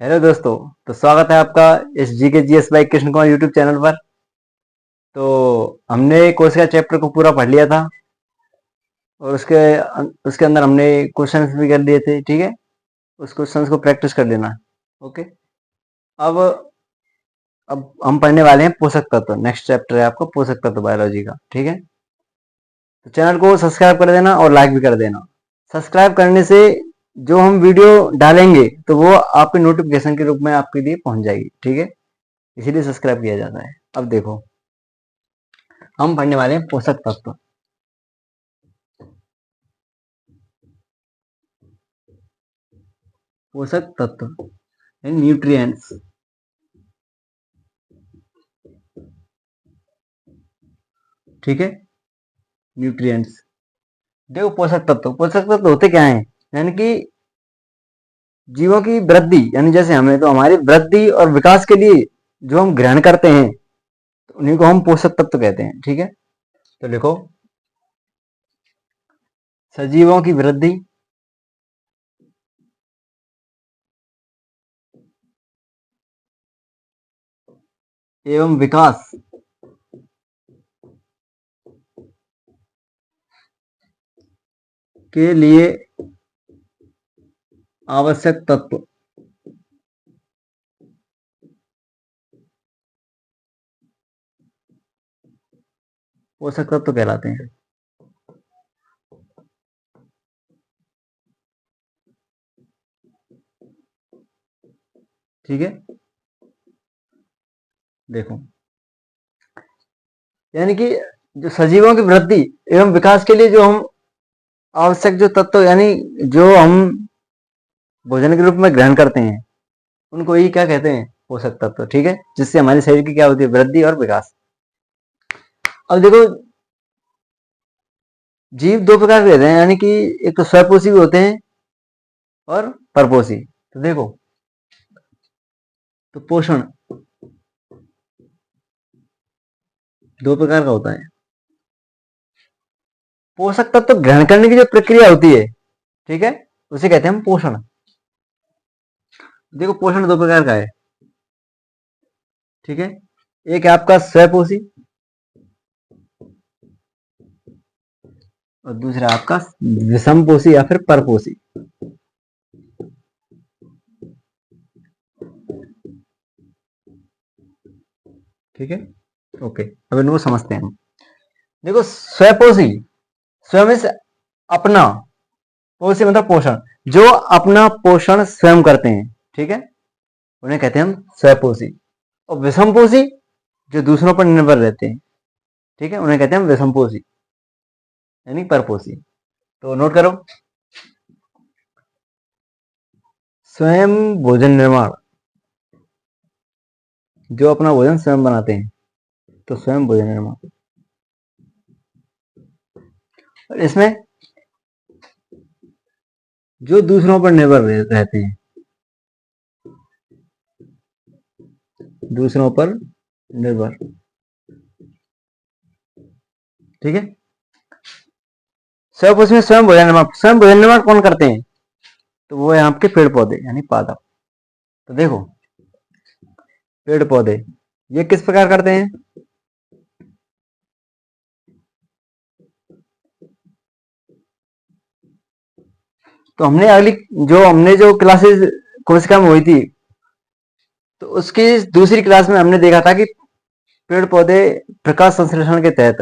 Hello दोस्तों। तो स्वागत है आपका इस जी के G S by Krishna Kumar YouTube channel पर। तो हमने कोशिका चैप्टर को पूरा पढ़ लिया था और उसके अंदर हमने क्वेश्चंस भी कर लिए थे। ठीक है, उस क्वेश्चंस को प्रैक्टिस कर लेना। ओके। अब अब हम पढ़ने वाले हैं पोषक तत्व। नेक्स्ट चैप्टर है आपका पोषक तत्व बायोलॉजी का। ठीक है, तो चैनल को सब्सक्राइब कर देना और लाइक भी कर देना। सब्सक्राइब करने से जो हम वीडियो डालेंगे तो वो आपके नोटिफिकेशन के रूप में आपके लिए पहुंच जाएगी। ठीक है, इसीलिए सब्सक्राइब किया जाता है। अब देखो, हम पढ़ने वाले हैं पोषक तत्व। पोषक तत्व न्यूट्रिएंट्स। ठीक है, न्यूट्रिएंट्स। देखो, पोषक तत्व होते क्या हैं? यानी कि जीवों की वृद्धि, यानी जैसे हमें तो हमारी वृद्धि और विकास के लिए जो हम ग्रहण करते हैं तो उन्हीं को हम पोषक तत्व कहते हैं। ठीक है, तो लिखो, सजीवों की वृद्धि एवं विकास के लिए आवश्यक तत्व पोषक तत्व कहलाते हैं। ठीक है, देखो, यानी कि जो सजीवों की वृद्धि एवं विकास के लिए जो हम आवश्यक जो तत्व, यानी जो हम भोजन के रूप में ग्रहण करते हैं, उनको ही क्या कहते हैं? पोषक तत्व। ठीक है, जिससे हमारे शरीर की क्या होती है? वृद्धि और विकास। अब देखो, जीव दो प्रकार के रहते हैं, यानी कि एक तो स्वपोषी भी होते हैं और परपोषी। तो देखो, तो पोषण दो प्रकार का होता है। पोषक तत्व ग्रहण करने की जो प्रक्रिया होती है, ठीक है, उसे कहते हैं हम पोषण। देखो, पोषण दो प्रकार का है। ठीक है, एक है आपका स्वपोषी और दूसरा आपका विषमपोषी या फिर परपोषी। ठीक है, ओके। अब इनको समझते हैं। देखो, स्वपोषी, स्वयं से अपना, पोषी मतलब पोषण, जो अपना पोषण स्वयं करते हैं। ठीक है, उन्हें कहते हैं हम स्वपोषी। और विषमपोषी, जो दूसरों पर निर्भर रहते हैं, ठीक है, उन्हें कहते हैं हम विषमपोषी यानी परपोषी। तो नोट करो, स्वयं भोजन निर्माण, जो अपना भोजन स्वयं बनाते हैं, तो स्वयं भोजन निर्माण। और इसमें जो दूसरों पर निर्भर रहते हैं, दूसरों पर निर्भर। ठीक है, स्वयं स्वयं भोजन निर्माण। स्वयं भोजन निर्माण कौन करते हैं? तो वो है आपके पेड़ पौधे यानी पादप। तो देखो, पेड़ पौधे ये किस प्रकार करते हैं? तो हमने जो क्लासेस कोशिका में हुई थी, तो उसकी दूसरी क्लास में हमने देखा था कि पेड़ पौधे प्रकाश संश्लेषण के तहत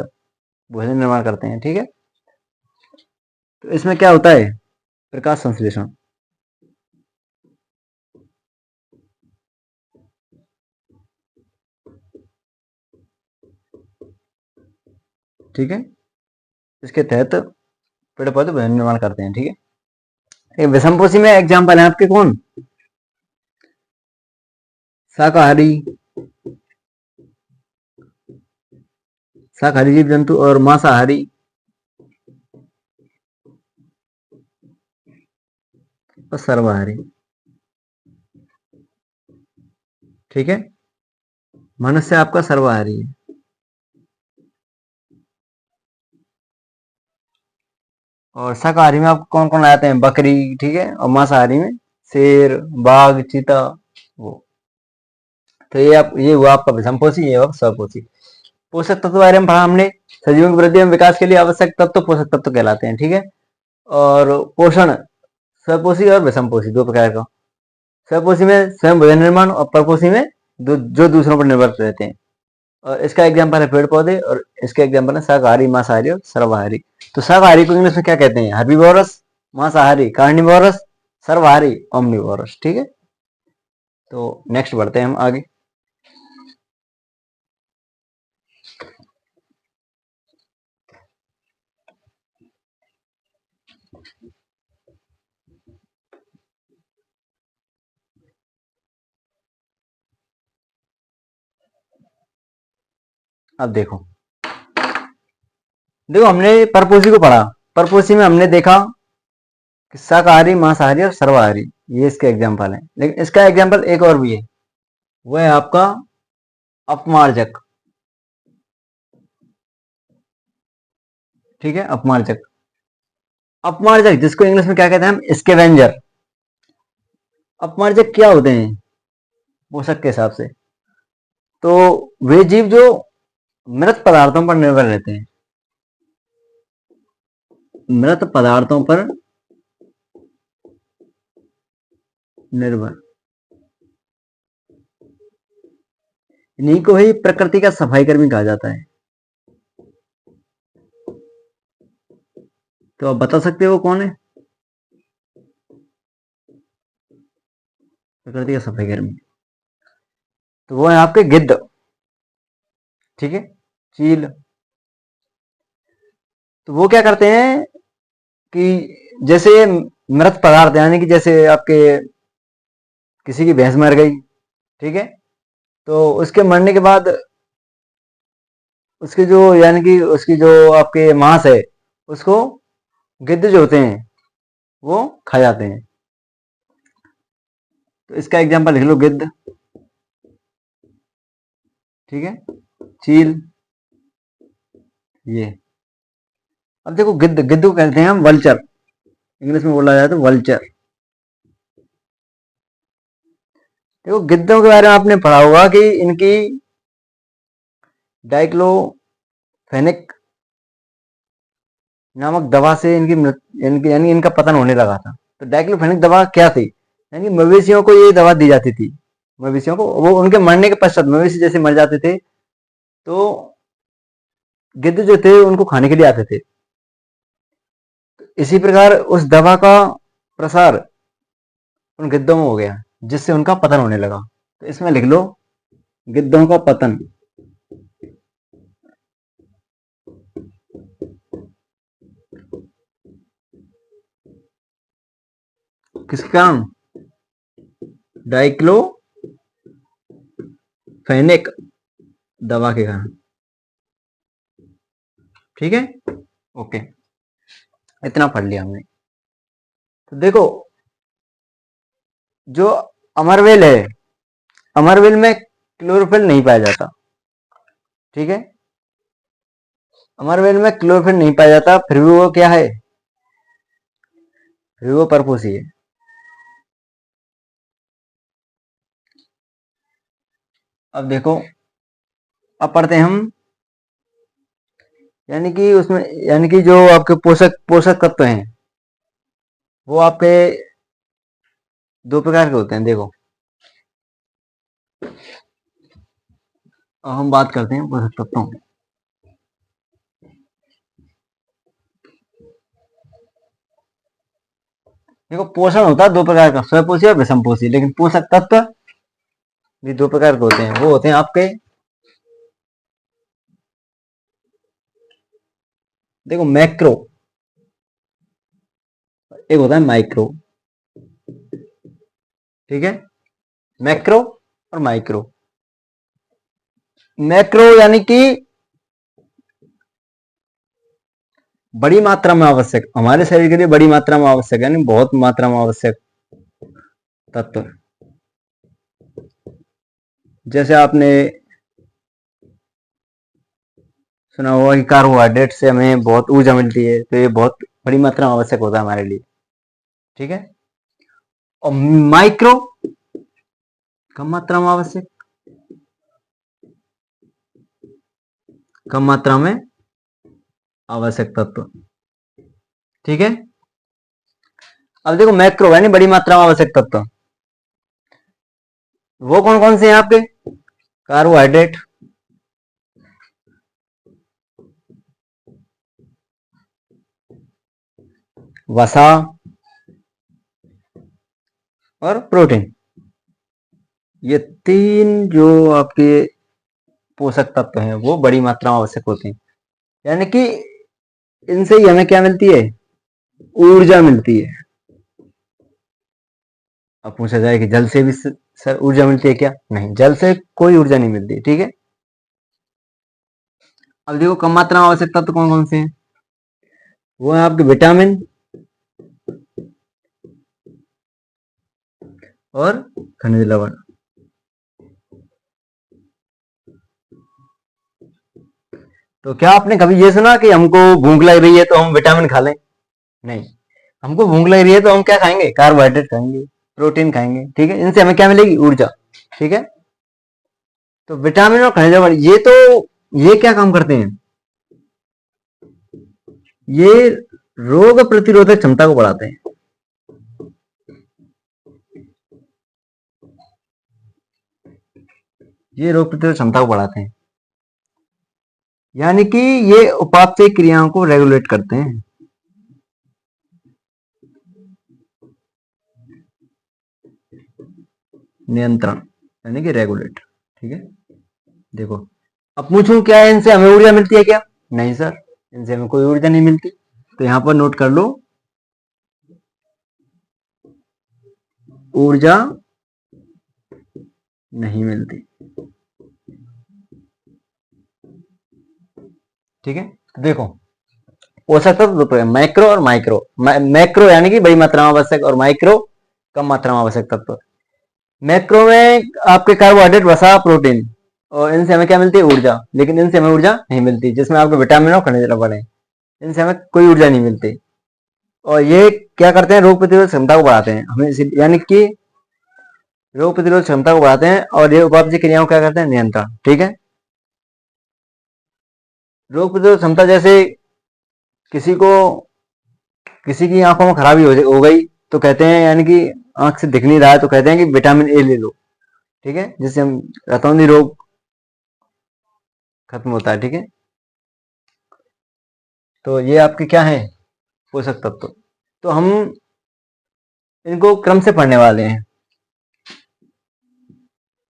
भोजन निर्माण करते हैं। ठीक है, तो इसमें क्या होता है? प्रकाश संश्लेषण। ठीक है, इसके तहत पेड़ पौधे भोजन निर्माण करते हैं। ठीक है, विषमपोषी में एग्जाम्पल है आपके कौन? शाकाहारी, शाकाहारी जीव जंतु और मांसाहारी और सर्वाहारी। ठीक है, मनुष्य आपका सर्वाहारी है। और शाकाहारी में आपको कौन कौन आते हैं? बकरी। ठीक है, और मांसाहारी में शेर, बाघ, चीता, वो। तो ये हुआ आपका विषमपोषी, ये हुआ स्वपोषी। पोषक तत्व बारे में पढ़ा हमने। सजीवों की वृद्धि एवं विकास के लिए आवश्यक तत्व पोषक तत्व कहलाते हैं, ठीक है। और पोषण स्वपोषी और विषमपोषी दो प्रकार का। स्वपोषी में स्वयं भोजन निर्माण और परपोषी में जो दूसरों पर निर्भर रहते हैं। और इसका एग्जाम्पल है पेड़ पौधे, और इसके एग्जाम्पल है शाकाहारी, मांसाहारी और सर्वाहारी। तो शाकाहारी को इंग्लिश में क्या कहते हैं? हर्बीवोरस। मांसाहारी कार्निवोरस। सर्वाहारी ओमनिवोरस, ठीक है। तो नेक्स्ट बढ़ते हैं हम आगे। अब देखो हमने परपोषी को पढ़ा। परपोषी में हमने देखा कि शाकाहारी, मांसाहारी और सर्वाहारी, ये इसके एग्जाम्पल हैं। लेकिन इसका एग्जाम्पल एक और भी है, वो है आपका अपमार्जक, ठीक है। अपमार्जक, अपमार्जक जिसको इंग्लिश में क्या कहते हैं हम? स्कैवेंजर। अपमार्जक क्या होते हैं पोषक के हिसाब से? तो वे जीव जो मृत पदार्थों पर निर्भर रहते हैं, मृत पदार्थों पर निर्भर, इन्हीं को ही प्रकृति का सफाई कर्मी कहा जाता है। तो आप बता सकते हो कौन है प्रकृति का सफाई कर्मी? तो वो है आपके गिद्ध, ठीक है, चील। तो वो क्या करते हैं कि जैसे मृत पदार्थ, यानी कि जैसे आपके किसी की भैंस मर गई, ठीक है, तो उसके मरने के बाद उसके जो, यानी कि उसकी जो आपके मांस है, उसको गिद्ध जो होते हैं वो खा जाते हैं। तो इसका एग्जांपल लिख लो, गिद्ध, ठीक है, चील, ये। अब देखो गिद्ध, गिद्ध को कहते हैं हम वल्चर, इंग्लिश में बोला जाए तो वल्चर। देखो गिद्धों के बारे में आपने पढ़ा होगा कि इनकी डाइक्लोफेनिक नामक दवा से यानी इनका पतन होने लगा था। तो डाइक्लोफेनिक दवा क्या थी? यानी मवेशियों को ये दवा दी जाती थी, मवेशियों को, वो उनके मरने के पश्चात मवेशी जैसे मर जाते थे, तो गिद्ध जो थे उनको खाने के लिए आते थे। इसी प्रकार उस दवा का प्रसार उन गिद्धों में हो गया, जिससे उनका पतन होने लगा। तो इसमें लिख लो, गिद्धों का पतन। किसके कारण? डाइक्लोफेनिक दवा के कारण, ठीक है। ओके, इतना पढ़ लिया हमने। तो देखो जो अमरवेल है, अमरवेल में क्लोरोफिल नहीं पाया जाता, ठीक है। अमरवेल में क्लोरोफिल नहीं पाया जाता, फिर भी वो क्या है? फिर वो परपोषी है। अब देखो, अब पढ़ते हैं हम, यानी कि उसमें, यानी कि जो आपके पोषक पोषक तत्व हैं वो आपके दो प्रकार के होते हैं। देखो अब हम बात करते हैं पोषक तत्वों की। देखो पोषण होता है दो प्रकार का, स्वपोषी और विषमपोषी। लेकिन पोषक तत्व भी दो प्रकार के होते हैं। वो होते हैं आपके, देखो मैक्रो, एक होता है माइक्रो, ठीक है। मैक्रो और माइक्रो। मैक्रो यानी कि बड़ी मात्रा में आवश्यक, हमारे शरीर के लिए बड़ी मात्रा में आवश्यक, यानी बहुत मात्रा में आवश्यक तत्व। जैसे आपने सुना होगा कि कार्बोहाइड्रेट से हमें बहुत ऊर्जा मिलती है, तो ये बहुत बड़ी मात्रा में आवश्यक होता है हमारे लिए, ठीक है। और माइक्रो कम मात्रा में आवश्यक, कम मात्रा में आवश्यक तत्व। ठीक है। अब देखो मैक्रो यानी बड़ी मात्रा में आवश्यक तत्व, वो कौन कौन से हैं आपके? कार्बोहाइड्रेट, वसा और प्रोटीन। ये तीन जो आपके पोषक तत्व हैं वो बड़ी मात्रा में आवश्यक होते हैं, यानी कि इनसे ही हमें क्या मिलती है? ऊर्जा मिलती है। अब पूछा जाए कि जल से भी सर ऊर्जा मिलती है क्या? नहीं, जल से कोई ऊर्जा नहीं मिलती। ठीक है। अब देखो कम मात्रा में आवश्यक तत्व कौन कौन से हैं? वो है आपके विटामिन और खनिज लवण। तो क्या आपने कभी ये सुना कि हमको भूख लग रही है तो हम विटामिन खा लें? नहीं, हमको भूख लग रही है तो हम क्या खाएंगे? कार्बोहाइड्रेट खाएंगे, प्रोटीन खाएंगे। ठीक है। इनसे हमें क्या मिलेगी? ऊर्जा। ठीक है। तो विटामिन और खनिज लवण ये क्या काम करते हैं? ये रोग प्रतिरोधक क्षमता को बढ़ाते हैं। ये रोग प्रतिरोधक क्षमता को बढ़ाते हैं, यानी कि ये उपापचय क्रियाओं को रेगुलेट करते हैं। नियंत्रण यानी कि रेगुलेट। ठीक है। देखो अब पूछूं क्या है इनसे हमें ऊर्जा मिलती है क्या? नहीं सर, इनसे हमें कोई ऊर्जा नहीं मिलती। तो यहां पर नोट कर लो, ऊर्जा नहीं मिलती। ठीक है। देखो पोषक तत्व तो है मैक्रो और माइक्रो। मैक्रो यानी कि बड़ी मात्रा में आवश्यक और माइक्रो कम मात्रा में आवश्यक तत्व। मैक्रो में आपके कार्बोहाइड्रेट, वसा, प्रोटीन, और इनसे हमें क्या मिलती है? ऊर्जा। लेकिन इनसे हमें ऊर्जा नहीं मिलती, जिसमें आपके विटामिन और खनिज लवण है, इनसे हमें कोई ऊर्जा नहीं मिलती। और ये क्या करते हैं? रोग प्रतिरोधक क्षमता को बढ़ाते हैं हमें, यानी कि रोग प्रतिरोधक क्षमता को बढ़ाते हैं। और ये उपापचय क्रियाओं क्या करते हैं? नियंत्रण। ठीक है। रोग प्रतिरोधक क्षमता जैसे किसी को किसी की आंखों में खराबी हो गई तो कहते हैं, यानी कि आंख से दिख नहीं रहा है तो कहते हैं कि विटामिन ए ले लो। ठीक है। जिससे हम रतौंधी रोग खत्म होता है। ठीक है। तो ये आपके क्या है? पोषक तत्व। तो हम इनको क्रम से पढ़ने वाले हैं।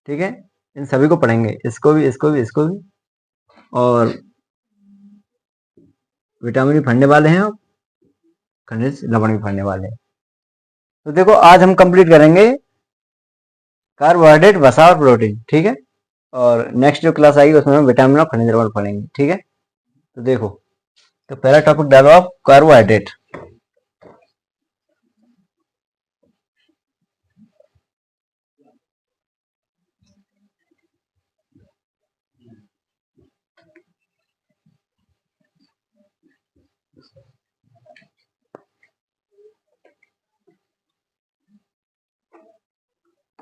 ठीक है। इन सभी को पढ़ेंगे, इसको भी, इसको भी, इसको भी, और विटामिन भी पढ़ने वाले हैं और खनिज लवण भी पढ़ने वाले हैं। तो देखो आज हम कंप्लीट करेंगे कार्बोहाइड्रेट, वसा और प्रोटीन। ठीक है। और नेक्स्ट जो क्लास आएगी उसमें हम विटामिन और खनिज लवण पढ़ेंगे। ठीक है। तो देखो, तो पहला टॉपिक डालो आप, कार्बोहाइड्रेट।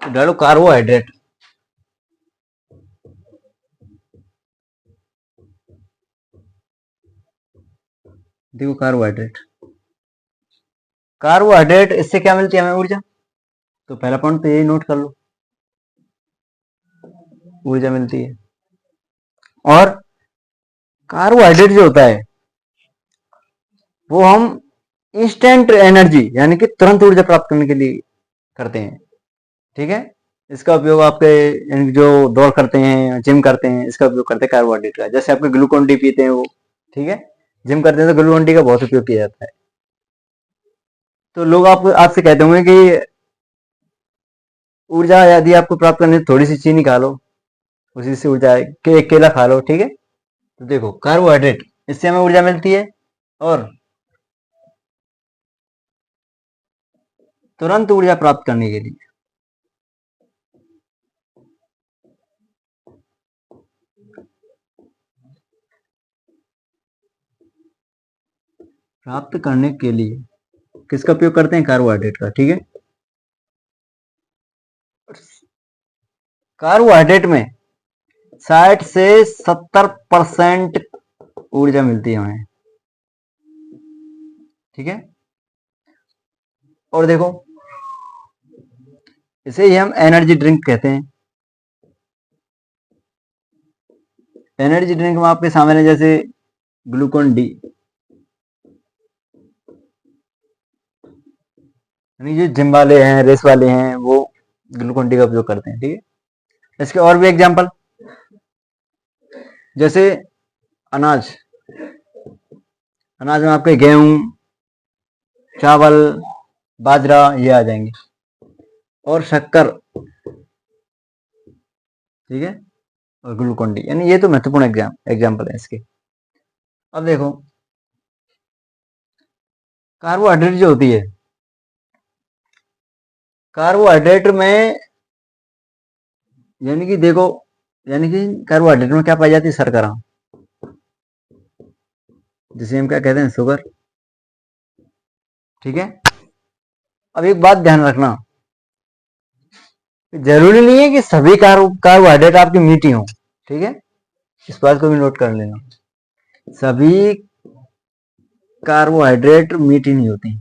डालो कार्बोहाइड्रेट। देखो कार्बोहाइड्रेट, कार्बोहाइड्रेट इससे क्या मिलती है हमें? ऊर्जा। तो पहला पॉइंट तो यही नोट कर लो, ऊर्जा मिलती है। और कार्बोहाइड्रेट जो होता है वो हम इंस्टेंट एनर्जी यानी कि तुरंत ऊर्जा प्राप्त करने के लिए करते हैं। ठीक है। इसका उपयोग आपके जो दौड़ करते हैं, जिम करते हैं, इसका उपयोग करते हैं कार्बोहाइड्रेट का। जैसे आपके ग्लूकोन डी पीते हैं वो। ठीक है। जिम करते हैं तो ग्लूकोन डी का बहुत उपयोग किया जाता है। तो लोग आपको आपसे कहते होंगे कि ऊर्जा यदि आपको प्राप्त करनी है थोड़ी सी चीनी खा लो, उसी से ऊर्जा है, कि एक केला खा लो। ठीक है। तो देखो कार्बोहाइड्रेट, इससे हमें ऊर्जा मिलती है और तुरंत ऊर्जा प्राप्त करने के लिए किसका उपयोग करते हैं? कार्बोहाइड्रेट का। ठीक है। कार्बोहाइड्रेट में 60 से 70% ऊर्जा मिलती है हमें, ठीक है। और देखो, इसे ही हम एनर्जी ड्रिंक कहते हैं। एनर्जी ड्रिंक में आपके सामने जैसे ग्लूकोन डी, यानी जो जिम वाले हैं, रेस वाले हैं, वो ग्लूकोन डी का उपयोग करते हैं, ठीक है। इसके और भी एग्जांपल, जैसे अनाज, अनाज में आपके गेहूं, चावल, बाजरा ये आ जाएंगे, और शक्कर, ठीक है, और ग्लूकोन डी, यानी ये तो महत्वपूर्ण एग्जाम्पल है इसके। अब देखो, कार्बोहाइड्रेट जो होती है, कार्बोहाइड्रेट में यानी कि देखो, यानी कि कार्बोहाइड्रेट में क्या पाई जाती है, शर्करा, जिसे हम क्या कहते हैं, शुगर, ठीक है। अब एक बात ध्यान रखना, जरूरी नहीं है कि सभी कार्बोहाइड्रेट आपकी मीठी हो, ठीक है, इस बात को भी नोट कर लेना, सभी कार्बोहाइड्रेट मीठी नहीं होती।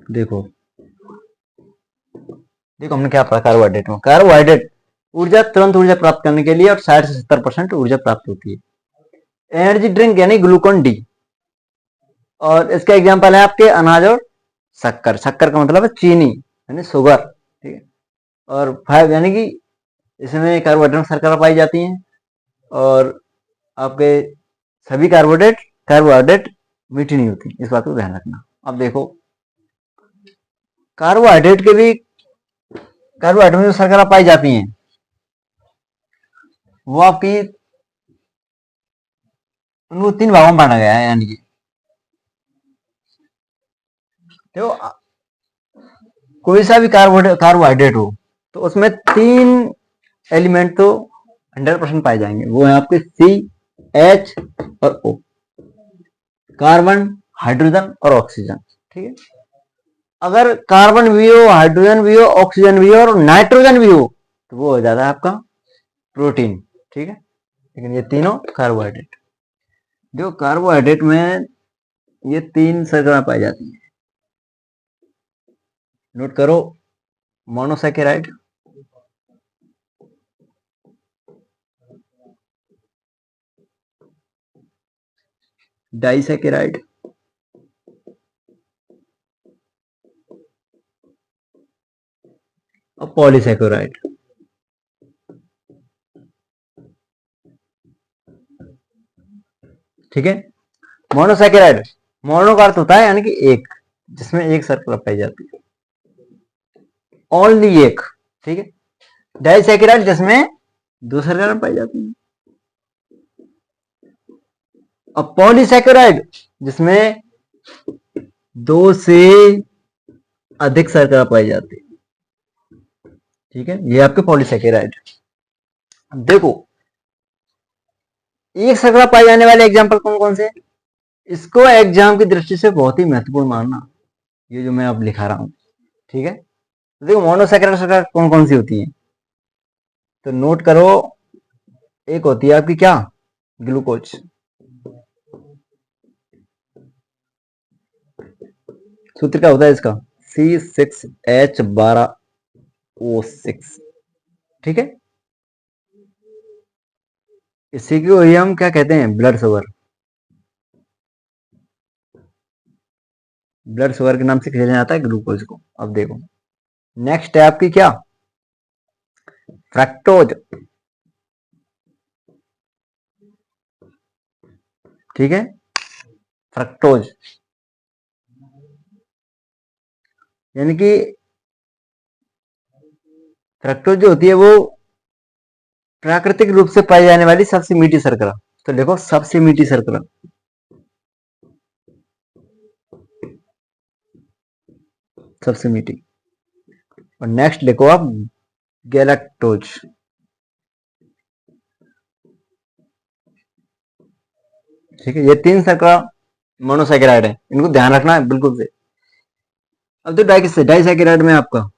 देखो देखो हमने क्या पढ़ा, कार्बोहाइड्रेट में, कार्बोहाइड्रेट ऊर्जा, तुरंत ऊर्जा प्राप्त करने के लिए, और 60 से 70% ऊर्जा प्राप्त होती है। एनर्जी ड्रिंक यानी ग्लूकोन डी, और इसका एग्जांपल है आपके अनाज और शक्कर, शक्कर का मतलब है चीनी यानी शुगर, ठीक है। और फाइव यानी कि इसमें कार्बोहाइड्रेट शर्करा पाई जाती हैं, और आपके सभी कार्बोहाइड्रेट मीठी नहीं होती, इस बात को ध्यान रखना। अब देखो, कार्बोहाइड्रेट में जो शर्करा पाई जाती हैं, वो आपकी, उनको 3 भागों में बांटा गया है, यानी कि देखो, कोई सा भी कार्बोहाइड्रेट हो तो उसमें 3 एलिमेंट तो 100% पाए जाएंगे, वो है आपके सी, एच और ओ, कार्बन, हाइड्रोजन और ऑक्सीजन, ठीक है। अगर कार्बन भी हो, हाइड्रोजन भी हो, ऑक्सीजन भी हो और नाइट्रोजन भी हो, तो वो हो जाता है आपका प्रोटीन, ठीक है। लेकिन ये तीनों कार्बोहाइड्रेट, जो कार्बोहाइड्रेट में ये 3 शर्करा पाई जाती है, नोट करो, मोनोसैकेराइड, डाइसैकेराइड, और पॉलीसैकेराइड, ठीक है। मोनोसैकेराइड, मोनो का अर्थ होता है यानी कि एक, जिसमें एक शर्करा पाई जाती है, ओनली एक, ठीक है। डाइसैकेराइड जिसमें 2 शर्करा पाई जाती है, और पॉलीसैकेराइड जिसमें 2 से अधिक शर्करा पाई जाती है, ठीक है। ये आपके पॉलीसैकेराइड। देखो, एक शर्करा पाई जाने वाले एग्जाम्पल कौन कौन से, इसको एग्जाम की दृष्टि से बहुत ही महत्वपूर्ण मानना, ये जो मैं अब लिखा रहा हूं, ठीक है। देखो, मोनोसैकेराइड शर्करा कौन कौन सी होती है, तो नोट करो, एक होती है आपकी क्या, ग्लूकोज, सूत्र क्या होता है इसका, C6H12O6, ठीक है। इसी को ही हम क्या कहते हैं, ब्लड शुगर, ब्लड शुगर के नाम से खेला जाता है ग्लूकोज को। अब देखो, नेक्स्ट है आपकी क्या, फ्रक्टोज, ठीक है, फ्रक्टोज, यानी कि फ्रक्टोज जो होती है वो प्राकृतिक रूप से पाई जाने वाली सबसे मीठी शर्करा, तो देखो सबसे मीठी शर्करा, सबसे मीठी। और नेक्स्ट लिखो आप, गैलेक्टोज, ठीक है, ये 3 शर्करा मोनोसैकेराइड है, इनको ध्यान रखना है बिल्कुल से। अब तो डाइसैकेराइड में आपका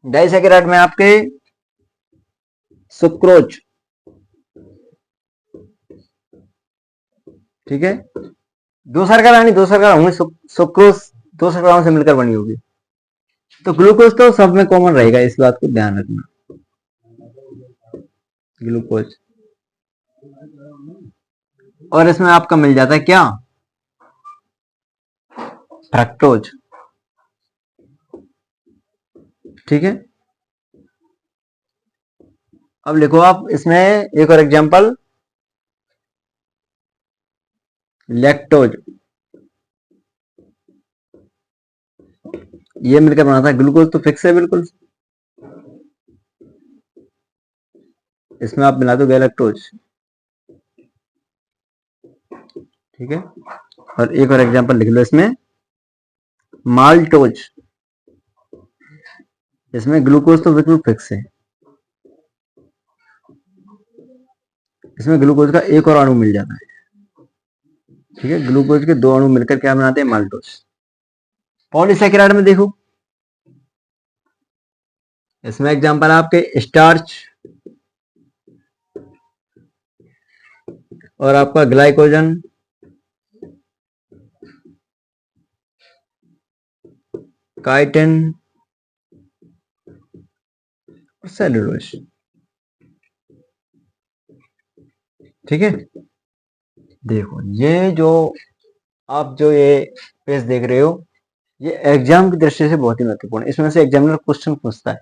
डाइसैकेराइड में आपके सुक्रोज, ठीक है, दो शर्करा होंगे, सुक्रोज 2 शर्कराओं से मिलकर बनी होगी। तो ग्लूकोज तो सब में कॉमन रहेगा, इस बात को ध्यान रखना। ग्लूकोज, और इसमें आपका मिल जाता है क्या, फ्रक्टोज, ठीक है। अब लिखो आप इसमें एक और एग्जांपल, लैक्टोज, ये मिलकर बना था ग्लूकोज, तो फिक्स है बिल्कुल, इसमें आप मिला दो गैलेक्टोज, ठीक है। और एक और एग्जांपल लिख लो इसमें, माल्टोज, इसमें ग्लूकोज तो बिल्कुल फिक्स है, इसमें ग्लूकोज का एक और अणु मिल जाता है, ठीक है। ग्लूकोज के 2 अणु मिलकर क्या बनाते हैं, माल्टोज। पॉलीसैकेराइड में देखो, इसमें एग्जांपल आपके स्टार्च और आपका ग्लाइकोजन, काइटिन और सेलुलोज, ठीक है। देखो ये जो आप जो ये पेज देख रहे हो, ये एग्जाम की दृष्टि से बहुत ही महत्वपूर्ण है, इसमें से एग्जामिनर क्वेश्चन पूछता है।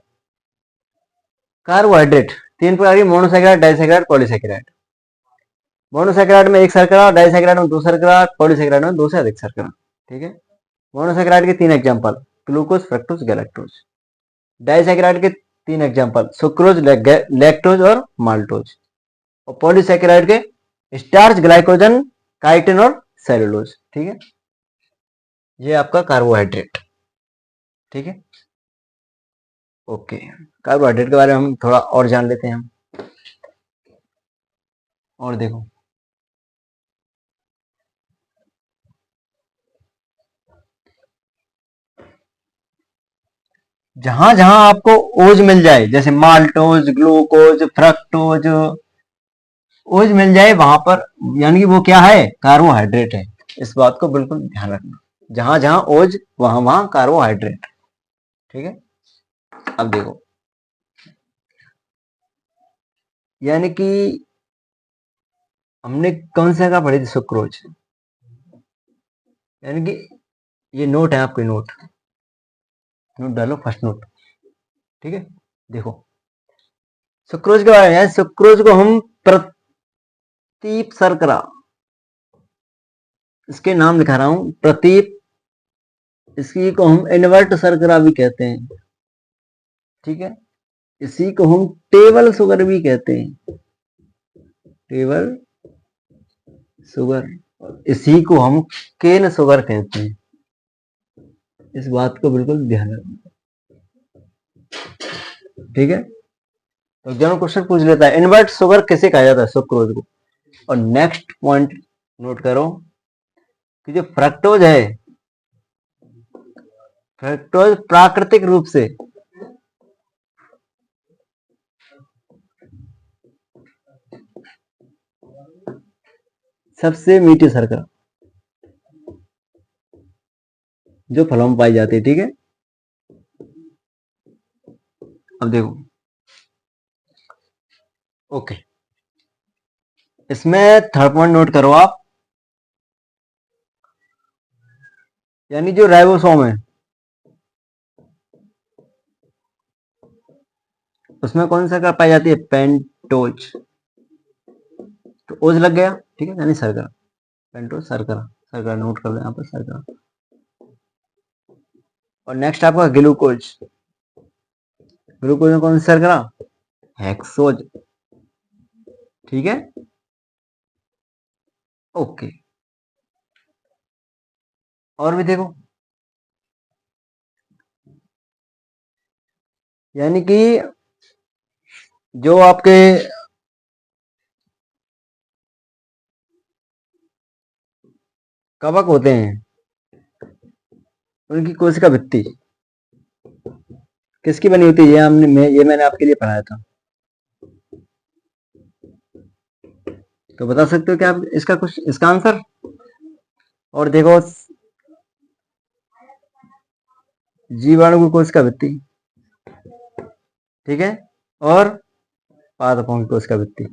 कार्बोहाइड्रेट 3 प्रकार की, मोनोसैकेराइड, डाइसैकेराइड, पॉलीसैकेराइड। मोनोसैकेराइड में 1 शर्करा, डाइसैकेराइड में 2 शर्करा, पॉलीसैकेराइड में 2 से अधिक शर्करा, ठीक है। मोनोसैकेराइड के 3 example, glucose, fructose, galactose. Disaccharide के 3 एग्जांपल, सुक्रोज, लैक्टोज और माल्टोज। और पॉलीसैकेराइड के स्टार्च, ग्लाइकोजन, काइटिन और सेलुलोज, ठीक है। ये आपका कार्बोहाइड्रेट, ठीक है। ओके, कार्बोहाइड्रेट के बारे में हम थोड़ा और जान लेते हैं हम। और देखो, जहां जहां आपको ओज मिल जाए, जैसे माल्टोज, ग्लूकोज, फ्रक्टोज, ओज मिल जाए वहां पर, यानी कि वो क्या है, कार्बोहाइड्रेट है। इस बात को बिल्कुल ध्यान रखना, जहां जहां ओज वहां वहां कार्बोहाइड्रेट, ठीक है। अब देखो, यानी कि हमने कौन सा का पढ़ी थी, सुक्रोज, यानी कि ये नोट है आपके, नोट नोट डालो, फर्स्ट नोट, ठीक है। देखो सुक्रोज के बारे में, सुक्रोज को हम प्रतीप शर्करा, इसके नाम लिखा रहा हूं, प्रतीप, इसी को हम इनवर्ट शर्करा भी कहते हैं, ठीक है। इसी को हम टेबल शुगर भी कहते हैं, टेबल शुगर, इसी को हम केन शुगर कहते हैं। इस बात को बिल्कुल ध्यान रखना, ठीक है। तो एग्जाम क्वेश्चन पूछ लेता है, इनवर्ट शुगर किसे कहा जाता है, सुक्रोज को। और नेक्स्ट पॉइंट नोट करो कि जो फ्रक्टोज है, फ्रक्टोज प्राकृतिक रूप से सबसे मीठी शर्करा जो फलों में पाई जाती है, ठीक है। अब देखो, ओके, इसमें थर्ड पॉइंट नोट करो आप, यानी जो राइबोसोम है, उसमें कौन सा शर्करा पाई जाती है, पेंटोज, तो ओज लग गया, ठीक है, यानी शर्करा, पेंटोज शर्करा, शर्करा नोट कर लो यहाँ पर, शर्करा। और नेक्स्ट आपका ग्लूकोज, ग्लूकोज में कौन सा शर्करा, हेक्सोज, ठीक है। ओके, और भी देखो, यानी कि जो आपके कवक होते हैं, उनकी कोशिका भित्ति किसकी बनी होती है? ये मैंने आपके लिए पढ़ाया था। तो बता सकते हो क्या आप इसका आंसर? और देखो, जीवाणु की कोशिका भित्ति, ठीक है, और पादपों की कोशिका भित्ति।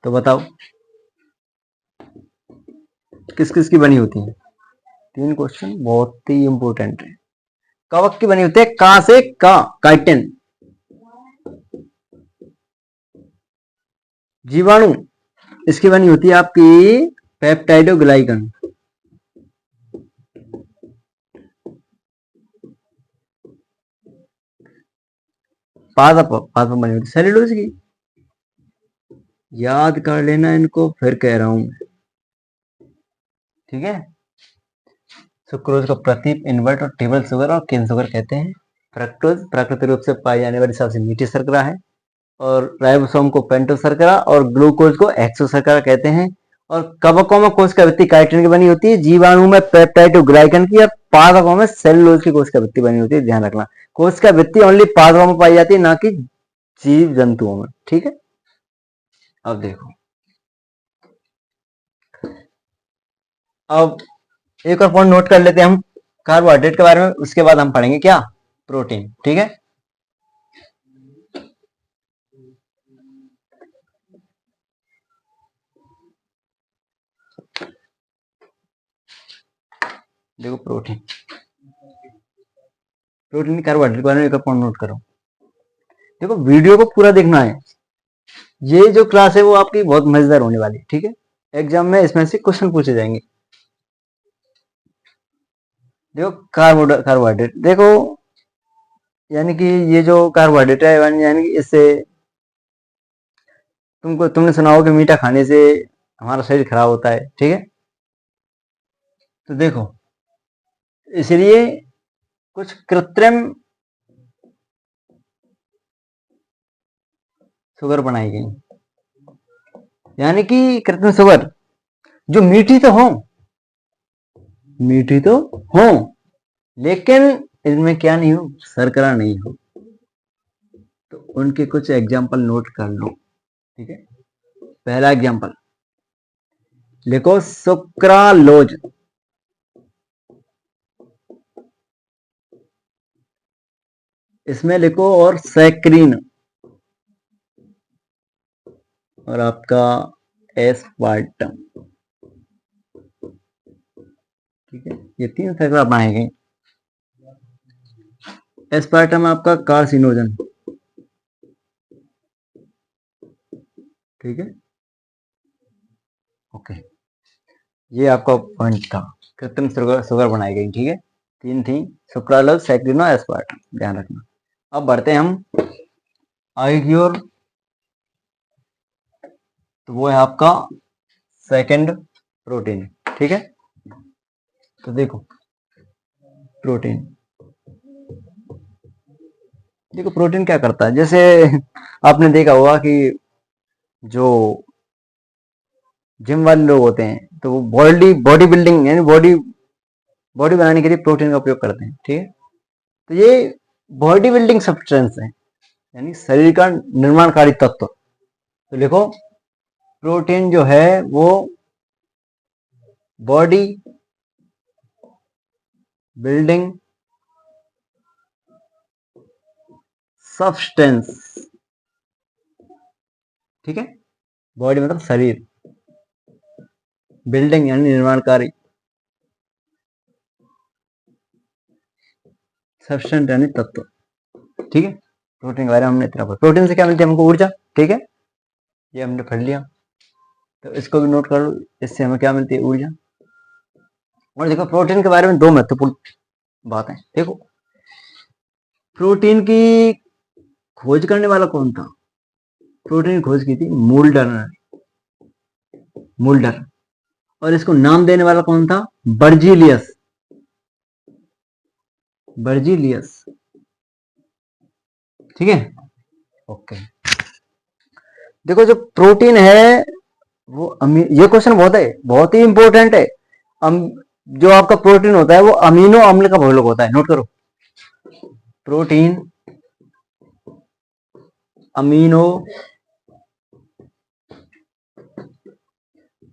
तो बताओ किस किस की बनी होती है? 3 क्वेश्चन बहुत ही इंपोर्टेंट है। कवक की बनी होती है का से काइटिन। जीवाणु इसकी बनी होती है आपकी पेप्टाइडोग्लाइकन। पादप बनी होती है सेल्यूलोज की। याद कर लेना इनको, फिर कह रहा हूं, ठीक है। सुक्रोज को प्रतीप, इन्वर्ट और टेबल शुगर और केन शुगर कहते हैं। फ्रक्टोज प्राकृतिक रूप से पाई जाने वाली सबसे मीठी शर्करा है। और राइबोसोम को पेंटोज शर्करा और ग्लूकोज को हेक्सो शर्करा कहते हैं। और कवकों में कोशिका भित्ति काइटिन की बनी होती है, जीवाणु में पेप्टाइडोग्लाइकन की, और पादपों में सेलुलोज की कोशिका भित्ति बनी होती है। ध्यान रखना, कोशिका भित्ति ओनली पादपों में पाई जाती है, ना कि जीव जंतुओं में, ठीक है। अब देखो, अब एक और पॉइंट नोट कर लेते हैं हम कार्बोहाइड्रेट के बारे में, उसके बाद हम पढ़ेंगे क्या? प्रोटीन, ठीक है। देखो प्रोटीन कार्बोहाइड्रेट के बारे में एक और पॉइंट नोट करो। देखो वीडियो को पूरा देखना है, ये जो क्लास है वो आपकी बहुत मजेदार होने वाली है, ठीक है। एग्जाम में इसमें से क्वेश्चन पूछे जाएंगे। देखो कार्बोहाइड्रेट, देखो यानी कि ये जो कार्बोहाइड्रेट है, यानी कि इससे तुमने सुना होगा कि मीठा खाने से हमारा शरीर खराब होता है, ठीक है। तो देखो, इसलिए कुछ कृत्रिम शुगर बनाई गई, यानी कि कृत्रिम शुगर जो मीठी तो हो, लेकिन इनमें क्या नहीं हो? शर्करा नहीं हो। तो उनके कुछ एग्जाम्पल नोट कर लो, ठीक है। पहला एग्जाम्पल लिखो, सुक्रालोज। इसमें लिखो और सैक्रीन, और आपका एस्पार्टम, ठीक है। ये 3 शर्करा बनाए गए। एस्पार्टम आपका कार्सिनोजन, ठीक है, ओके। ये आपका पॉइंट था, कृत्रिम शुगर बनाई गई, ठीक है। 3 थी, सुक्रालोज, सैक्रीन और एस्पार्टम, ध्यान रखना। अब बढ़ते हैं हम आगे की ओर। तो वो है आपका सेकंड प्रोटीन, ठीक है। तो देखो प्रोटीन, देखो प्रोटीन क्या करता है। जैसे आपने देखा होगा कि जो जिम वाले लोग होते हैं, तो वो बॉडी बिल्डिंग यानी बॉडी बनाने के लिए प्रोटीन का उपयोग करते हैं, ठीक है। तो ये बॉडी बिल्डिंग सब्सटेंस है, यानी शरीर का निर्माणकारी तत्व। तो लिखो, प्रोटीन जो है वो बॉडी बिल्डिंग सब्सटेंस, ठीक है। बॉडी मतलब शरीर, बिल्डिंग यानी निर्माणकारी, सब्सटेंस यानी तत्व, ठीक है। प्रोटीन के बारे में हमने इतना पढ़ा। प्रोटीन से क्या मिलती है? हमको ऊर्जा, ठीक है, ये हमने पढ़ लिया। तो इसको भी नोट कर लो, इससे हमें क्या मिलती है? ऊर्जा। और देखो प्रोटीन के बारे में 2 महत्वपूर्ण बातें। देखो, प्रोटीन की खोज करने वाला कौन था? प्रोटीन की खोज की थी मुल्डर। और इसको नाम देने वाला कौन था? बर्जीलियस, ठीक है, ओके। देखो जो प्रोटीन है वो ये क्वेश्चन बहुत ही इंपॉर्टेंट है। जो आपका प्रोटीन होता है वो अमीनो अम्ल का बहुलक होता है। नोट करो, प्रोटीन अमीनो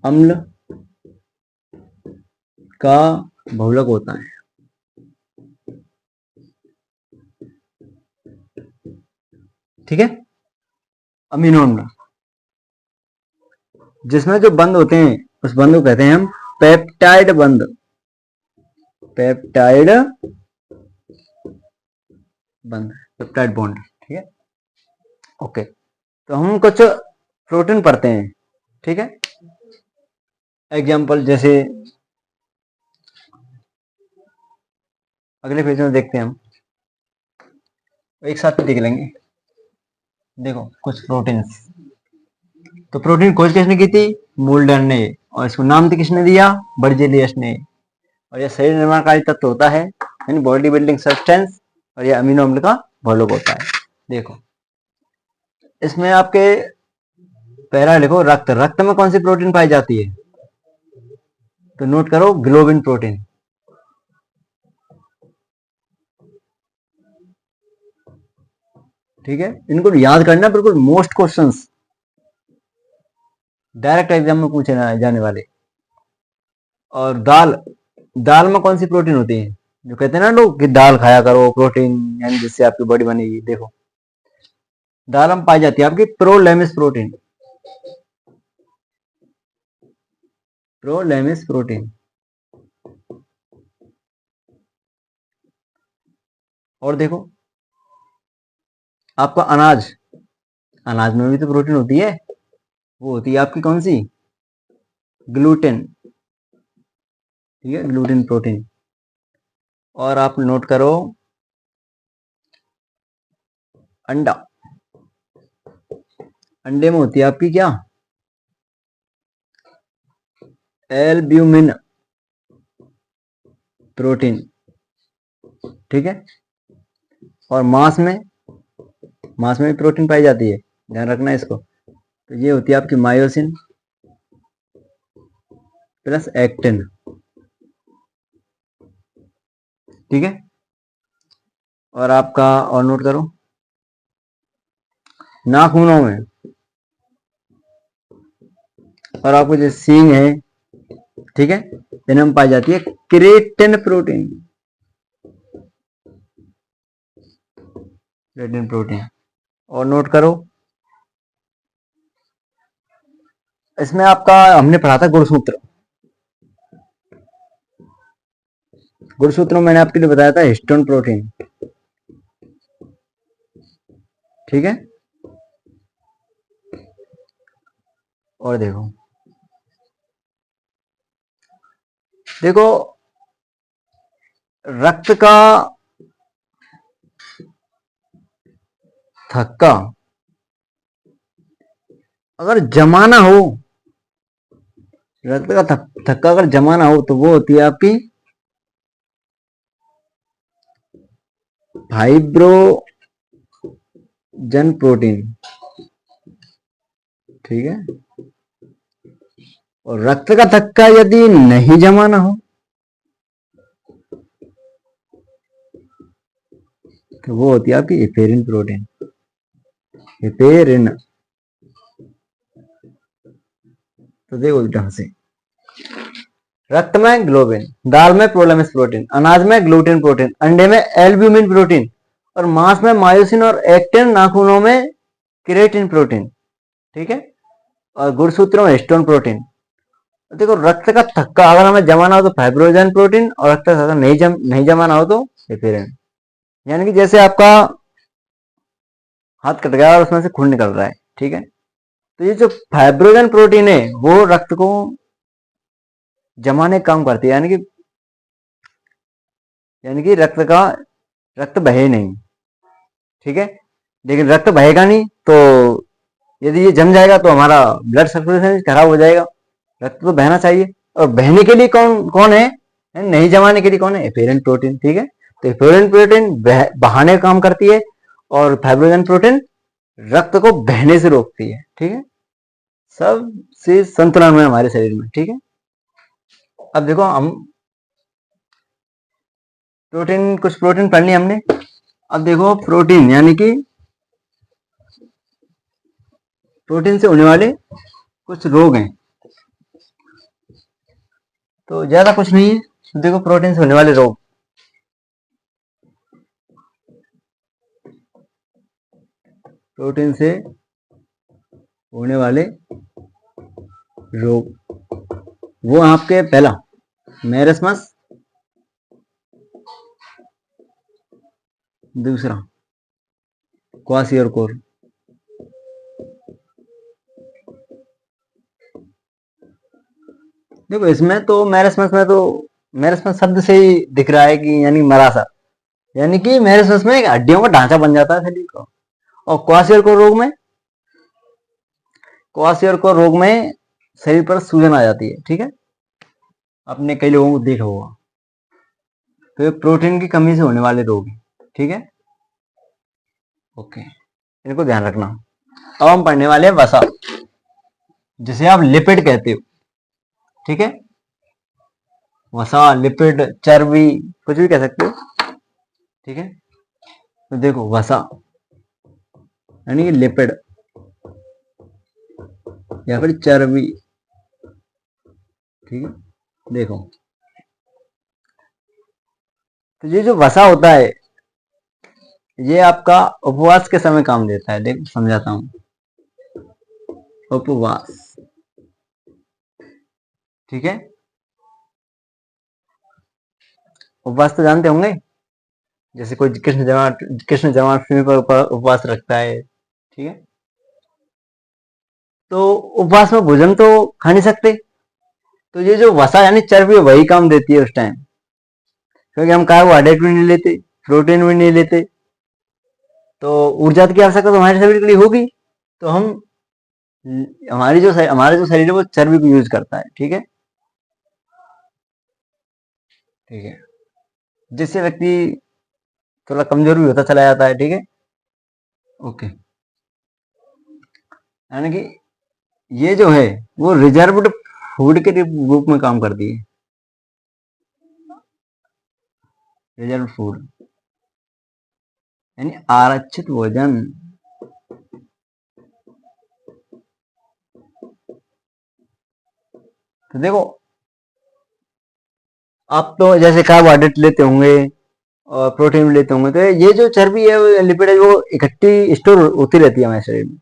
अम्ल का बहुलक होता है। ठीक है, अमीनो अम्ल जिसमें जो बंध होते हैं उस बंध को कहते हैं हम पेप्टाइड बंध, पेप्टाइड बंध, पेप्टाइड बॉन्ड। ठीक है, ओके। तो हम कुछ प्रोटीन पढ़ते हैं। ठीक है, एग्जाम्पल जैसे अगले पेज में देखते हैं हम, एक साथ देख लेंगे। देखो कुछ प्रोटीन्स, तो प्रोटीन खोज किसने की थी? मोल्डर ने, और इसको नाम तो किसने दिया? बर्जेलियस ने। और यह शरीर निर्माणकारी तत्व होता है, यानी बॉडी बिल्डिंग सब्सटेंस, और यह अमीनो अम्ल का बहुलक होता है। देखो इसमें आपके पहला लिखो रक्त, रक्त में कौन सी प्रोटीन पाई जाती है? तो नोट करो ग्लोबिन प्रोटीन। ठीक है, इनको याद करना, बिल्कुल मोस्ट क्वेश्चंस डायरेक्ट एग्जाम में पूछे जाने वाले। और दाल, दाल में कौन सी प्रोटीन होती है? जो कहते हैं ना लोग कि दाल खाया करो प्रोटीन, यानी जिससे आपकी बॉडी बनेगी। देखो दाल में पाई जाती है आपकी प्रोलेमिस प्रोटीन, प्रोलेमिस प्रोटीन। और देखो आपका अनाज, अनाज में भी तो प्रोटीन होती है, वो होती है आपकी कौन सी? ग्लूटेन। ठीक है, ग्लूटेन प्रोटीन। और आप नोट करो अंडा, अंडे में होती है आपकी क्या? Albumin protein. ठीक है, और मांस में, मांस में भी प्रोटीन पाई जाती है, ध्यान रखना इसको। तो ये होती है आपकी मायोसिन प्लस एक्टिन। ठीक है, और आपका और नोट करो नाखूनों में, और आपको जो सींग है, ठीक है, इनमें पाई जाती है क्रेटिन प्रोटीन, क्रेटिन प्रोटीन। और नोट करो इसमें आपका हमने पढ़ा था गुणसूत्र, गुणसूत्र में मैंने आपके लिए बताया था हिस्टोन प्रोटीन। ठीक है, और देखो देखो रक्त का थक्का अगर जमाना हो, रक्त का थक्का अगर जमाना हो तो वो होती है आपकी फाइब्रोजन प्रोटीन। ठीक है, और रक्त का थक्का यदि नहीं जमाना हो तो वो होती है आपकी हेपेरिन प्रोटीन, हेपेरिन। तो देखो ढंग से, रक्त में ग्लोबिन, दाल में प्रोलेमिस प्रोटीन, अनाज में ग्लूटेन प्रोटीन, अंडे में एल्ब्यूमिन प्रोटीन, और मांस में मायोसिन और एक्टिन, नाखूनों में क्रेटिन प्रोटीन। ठीक है, और गुणसूत्रों में हिस्टोन प्रोटीन। देखो रक्त का थक्का अगर हमें जमाना हो तो फाइब्रोजन प्रोटीन, और रक्त का थक्का नहीं जमाना हो तो हेपेरिन। यानी कि जैसे आपका हाथ कट गया और उसमें से खून निकल रहा है। ठीक है, तो ये जो फाइब्रोजन प्रोटीन है वो रक्त को जमाने का काम करती है, यानी कि रक्त बहे नहीं। ठीक है, लेकिन रक्त बहेगा नहीं तो यदि ये जम जाएगा तो हमारा ब्लड सर्कुलेशन खराब हो जाएगा। रक्त तो बहना चाहिए, और बहने के लिए कौन कौन है? नहीं जमाने के लिए कौन है? Heparin protein. ठीक है, तो हेपेरिन प्रोटीन बहाने का काम करती है, और फाइब्रोजन प्रोटीन रक्त को बहने से रोकती है। ठीक है, सब से संतुलन में हमारे शरीर में। ठीक है, अब देखो हम कुछ प्रोटीन पढ़ लिया हमने। अब देखो प्रोटीन यानी कि प्रोटीन से होने वाले कुछ रोग हैं। तो ज्यादा कुछ नहीं है, तो देखो प्रोटीन से होने वाले रोग। प्रोटीन से होने वाले रोग वो आपके पहला मेरेस्मस, दूसरा क्वासियोरकोर। देखो इसमें तो मेरेस्मस में तो मेरेस्मस शब्द से ही दिख रहा है कि यानी मरा सा, यानी कि मेरेस्मस में एक हड्डियों का ढांचा बन जाता है शरीर का। और क्वासियोरकोर रोग में शरीर पर सूजन आ जाती है। ठीक है, आपने कई लोगों को देखा होगा। तो ये प्रोटीन की कमी से होने वाले रोग हैं। ठीक है, ओके, इनको ध्यान रखना। अब हम पढ़ने वाले हैं वसा, जिसे आप लिपिड कहते हो। ठीक है, वसा, लिपिड, चर्बी, कुछ भी कह सकते हो। ठीक है, तो देखो वसा यानी कि लिपिड या फिर चर्बी। ठीक है, देखो तो ये जो वसा होता है ये आपका उपवास के समय काम देता है। देखो समझाता हूं, उपवास। ठीक है, उपवास तो जानते होंगे, जैसे कोई कृष्ण जन्माष्टमी पर उपवास रखता है। ठीक है, तो उपवास में भोजन तो खा नहीं सकते, तो ये जो वसा यानी चर्बी वही काम देती है उस टाइम, क्योंकि हम कार्बोहाइड्रेट भी नहीं लेते, प्रोटीन भी नहीं लेते, तो ऊर्जा की आवश्यकता तो हमारे शरीर के लिए होगी। तो हम हमारे जो शरीर है वो चर्बी को यूज करता है। ठीक है, ठीक है, जिससे व्यक्ति थोड़ा कमजोर भी होता चला जाता है। ठीक है, ओके, यानी कि ये जो है वो रिजर्व्ड फूड के रूप में काम करती है। रिजर्व फूड यानी आरक्षित भोजन। तो देखो आप तो जैसे कार्बोहाइड्रेट लेते होंगे और प्रोटीन भी लेते होंगे, तो ये जो चर्बी है, लिपिड है, वो इकट्ठी स्टोर होती रहती है हमारे शरीर में।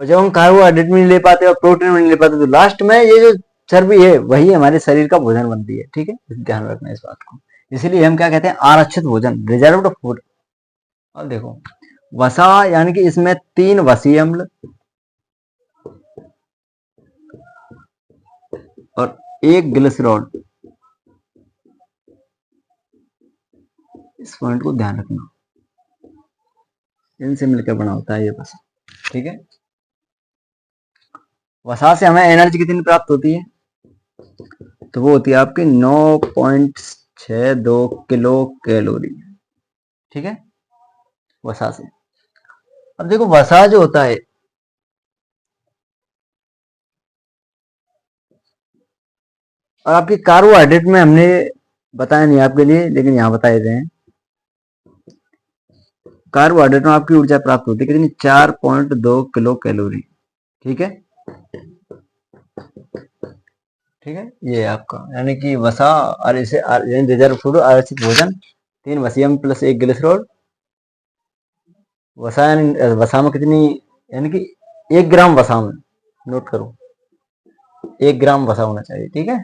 और जब हम कार्बोहाइड्रेट भी नहीं ले पाते और प्रोटीन भी नहीं ले पाते, तो लास्ट में ये जो चर्बी है वही हमारे शरीर का भोजन बनती है। ठीक है, ध्यान रखना इस बात को। इसीलिए हम क्या कहते हैं, आरक्षित भोजन, रिजर्व्ड फूड। और देखो वसा यानी कि इसमें 3 वसीय अम्ल और 1 ग्लिसरॉल। इस पॉइंट को ध्यान रखना, इनसे मिलकर बना होता है ये वसा। ठीक है, वसा से हमें एनर्जी कितनी प्राप्त होती है, तो वो होती है आपकी 9.62 किलो कैलोरी। ठीक है, वसा से। अब देखो वसा जो होता है, और आपकी कार्बोहाइड्रेट में हमने बताया नहीं आपके लिए, लेकिन यहां बता देते हैं। कार्बोहाइड्रेट में आपकी ऊर्जा प्राप्त होती है कितनी, 4.2 किलो कैलोरी। ठीक है, ठीक है, ये आपका यानी कि वसा और इसे रिजर्व फूड, आरक्षित भोजन, 3 वसीयम प्लस 1 ग्लिसरॉल। वसा यानी वसा में कितनी, यानी कि 1 ग्राम वसा में, नोट करो 1 ग्राम वसा होना चाहिए। ठीक है,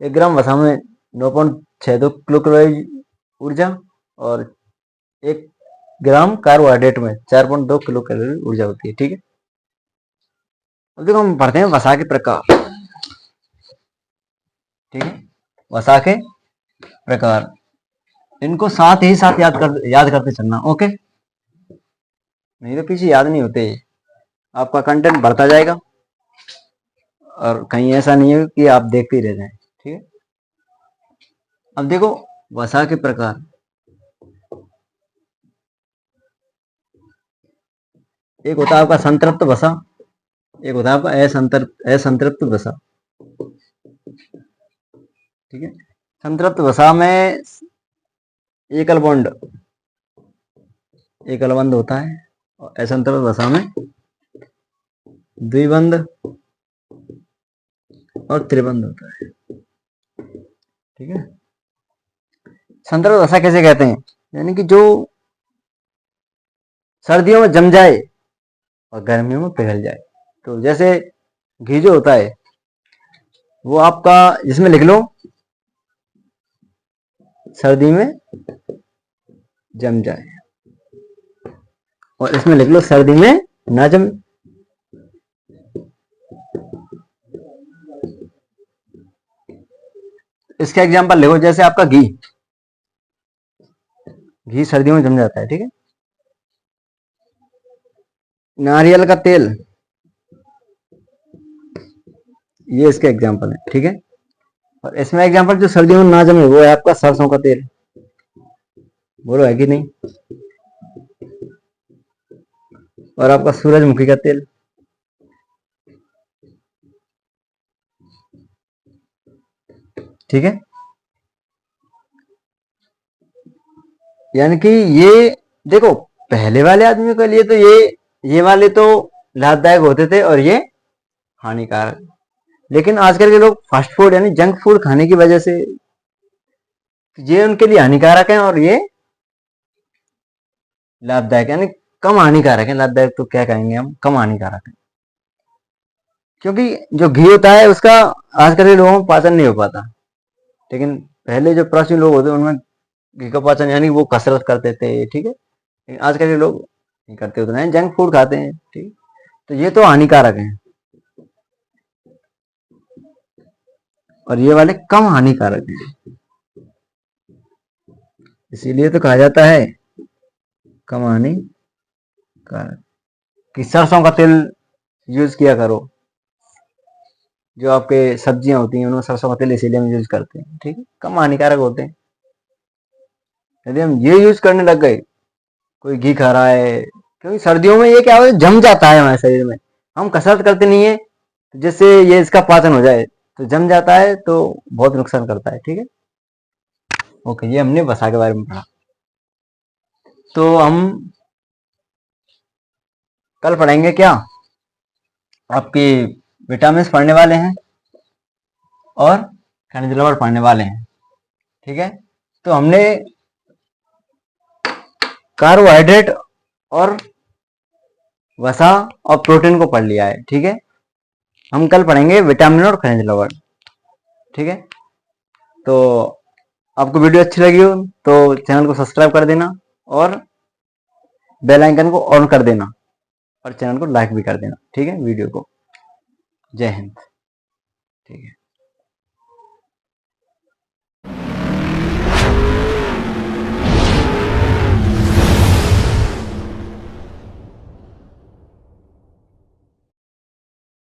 1 ग्राम वसा में 9.62 किलो कैलोरी ऊर्जा, और 1 ग्राम कार्बोहाइड्रेट में 4.2 किलो कैलोरी ऊर्जा होती है। ठीक है, अब देखो हम पढ़ते हैं वसा के प्रकार। ठीक है, वसा के प्रकार, इनको साथ ही साथ याद करते चलना। ओके, नहीं तो पीछे याद नहीं होते, आपका कंटेंट बढ़ता जाएगा और कहीं ऐसा नहीं है कि आप देखते ही रह जाएं। ठीक है, अब देखो वसा के प्रकार, एक होता है आपका संतृप्त वसा, एक होता है आपका असंतृप्त वसा। ठीक है। संतृप्त वसा में एकल बॉन्ड एकल बंध होता है और असंतृप्त वसा में द्विबंध और त्रिबंध होता है। ठीक है। संतृप्त वसा कैसे कहते हैं? यानी कि जो सर्दियों में जम जाए और गर्मियों में पिघल जाए। तो जैसे घी जो होता है वो आपका, जिसमें लिख लो सर्दी में जम जाए, और इसमें लिख लो सर्दी में ना जम। इसका एग्जांपल लिखो, जैसे आपका घी सर्दियों में जम जाता है। ठीक है। नारियल का तेल, ये इसका एग्जांपल है। ठीक है। और इसमें एग्जांपल जो सर्दियों में ना जमे वो है आपका सरसों का तेल। बोलो है कि नहीं? और आपका सूरजमुखी का तेल। ठीक है। यानी कि ये देखो, पहले वाले आदमी के लिए तो ये वाले तो लाभदायक होते थे और ये हानिकारक। लेकिन आजकल के लोग फास्ट फूड यानी जंक फूड खाने की वजह से ये उनके लिए हानिकारक है और ये लाभदायक, यानी कम हानिकारक है। लाभदायक तो क्या कहेंगे हम, कम हानिकारक है। क्योंकि जो घी होता है उसका आजकल के लोगों में पाचन नहीं हो पाता। लेकिन पहले जो प्राचीन लोग होते उनमें घी का पाचन, यानी वो कसरत करते थे। ठीक है। लेकिन आजकल के लोग नहीं करते उतना है, जंक फूड खाते हैं। ठीक। तो ये तो हानिकारक है और ये वाले कम हानिकारक है। इसीलिए तो कहा जाता है कम हानिकारक। कि सरसों का तेल यूज किया करो। जो आपके सब्जियां होती हैं उनमें सरसों का तेल इसीलिए हम यूज करते हैं। ठीक है। कम हानिकारक होते हैं। यदि हम ये यूज करने लग गए, कोई घी खा रहा है, क्योंकि सर्दियों में ये क्या होता है, जम जाता है हमारे शरीर में। हम कसरत करते नहीं है जिससे ये इसका पाचन हो जाए, तो जम जाता है तो बहुत नुकसान करता है। ठीक है। ओके, ये हमने वसा के बारे में पढ़ा। तो हम कल पढ़ेंगे क्या, आपकी विटामिन पढ़ने वाले हैं और खनिज लवण पढ़ने वाले हैं। ठीक है। तो हमने कार्बोहाइड्रेट और वसा और प्रोटीन को पढ़ लिया है। ठीक है। हम कल पढ़ेंगे विटामिन और खनिज लवण। ठीक है। तो आपको वीडियो अच्छी लगी हो तो चैनल को सब्सक्राइब कर देना और बेल आइकन को ऑन कर देना और चैनल को लाइक भी कर देना। ठीक है। वीडियो को। जय हिंद। ठीक है।